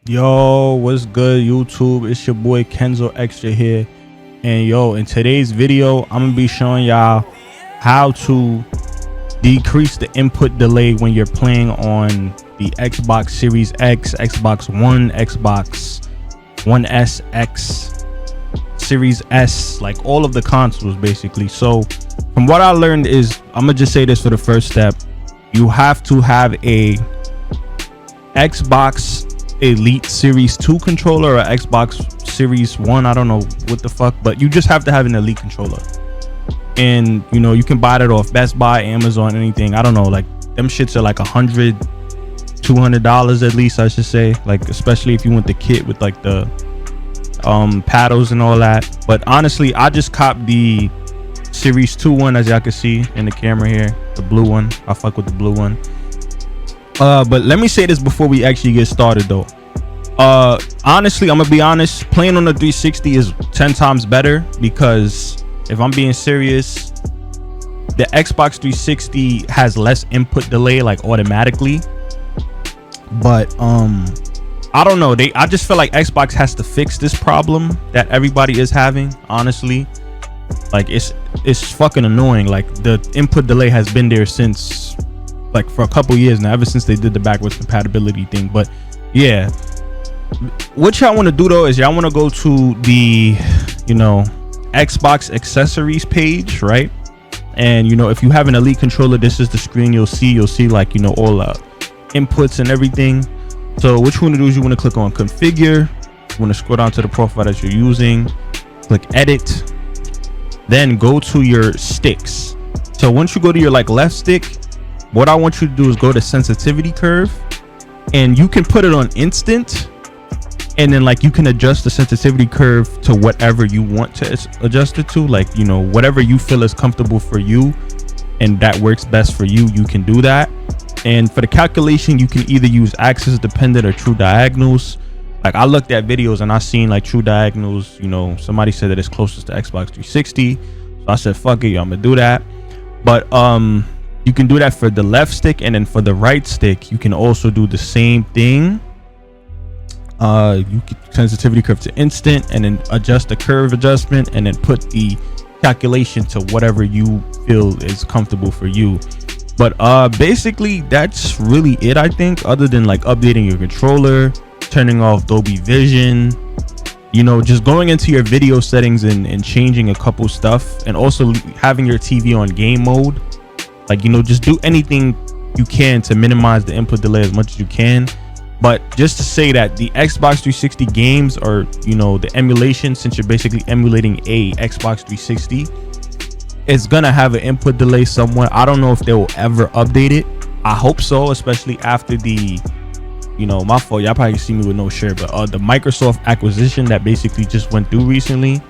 Yo, what's good, YouTube? It's your boy Kenzo Extra here, and yo, in today's video I'm gonna be showing y'all how to decrease the input delay when you're playing on the Xbox Series X, Xbox One, Xbox One S, X, Series S, like all of the consoles basically. So from what I learned is, I'm gonna just say this for the first step: you have to have a Xbox Elite Series 2 controller or Xbox Series 1, I don't know what the fuck, but you just have to have an Elite controller. And you know, you can buy that off Best Buy, Amazon, anything. I don't know, like them shits are like $100-$200 at least, I should say, like especially if you want the kit with like the paddles and all that. But honestly, I just copped the Series 2 one, as y'all can see in the camera here, the blue one. I fuck with the blue one. But let me say this before we actually get started though. Honestly, I'm gonna be honest, playing on the 360 is 10 times better, because if I'm being serious, the Xbox 360 has less input delay, like automatically. But I don't know, I just feel like Xbox has to fix this problem that everybody is having, honestly. Like it's fucking annoying. Like the input delay has been there since, like, for a couple years now, ever since they did the backwards compatibility thing. But yeah, what y'all want to do though is y'all want to go to the, you know, Xbox accessories page, right? And you know, if you have an Elite controller, this is the screen you'll see like, you know, all inputs and everything. So what you want to do is you want to click on configure, you want to scroll down to the profile that you're using, click edit, then go to your sticks. So once you go to your like left stick, what I want you to do is go to sensitivity curve, and you can put it on instant, and then like you can adjust the sensitivity curve to whatever you want to adjust it to, like, you know, whatever you feel is comfortable for you and that works best for you, you can do that. And for the calculation, you can either use axis dependent or true diagonals. Like I looked at videos and I seen like true diagonals, you know, somebody said that it's closest to Xbox 360, so I said fuck it, I'm gonna do that. But you can do that for the left stick, and then for the right stick you can also do the same thing. You can sensitivity curve to instant, and then adjust the curve adjustment, and then put the calculation to whatever you feel is comfortable for you. But basically that's really it, I think, other than like updating your controller, turning off Dolby Vision, you know, just going into your video settings and changing a couple stuff, and also having your TV on game mode. Like, you know, just do anything you can to minimize the input delay as much as you can. But just to say that the Xbox 360 games are, you know, the emulation, since you're basically emulating a Xbox 360, it's gonna have an input delay somewhere. I don't know if they will ever update it. I hope so, especially after the, you know, my fault, y'all probably see me with no shirt, but the Microsoft acquisition that basically just went through recently.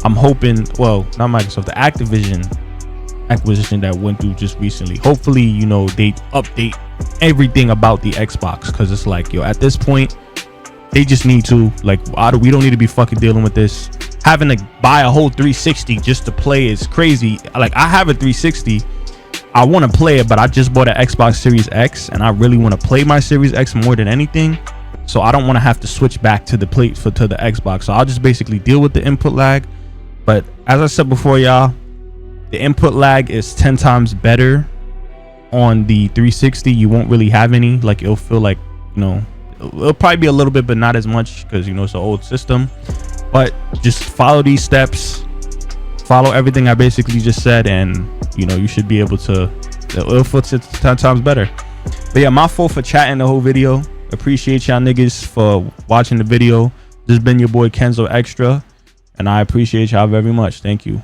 I'm hoping, well, not Microsoft, the Activision acquisition that went through just recently, hopefully, you know, they update everything about the Xbox, because it's like, yo, at this point they just need to, like, we don't need to be fucking dealing with this. Having to buy a whole 360 just to play is crazy. Like, I have a 360, I want to play it, but I just bought an Xbox Series X, and I really want to play my Series X more than anything, so I don't want to have to switch back to the to the Xbox. So I'll just basically deal with the input lag. But as I said before, y'all, the input lag is 10 times better on the 360. You won't really have any, like, it'll feel like, you know, it'll probably be a little bit, but not as much, because, you know, it's an old system. But just follow these steps, follow everything I basically just said, and, you know, you should be able to, it'll feel 10 times better. But yeah, my fault for chatting the whole video. Appreciate y'all niggas for watching the video. This has been your boy Kenzo Extra, and I appreciate y'all very much. Thank you.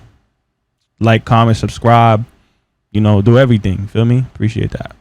Like, comment, subscribe, you know, do everything, feel me? Appreciate that.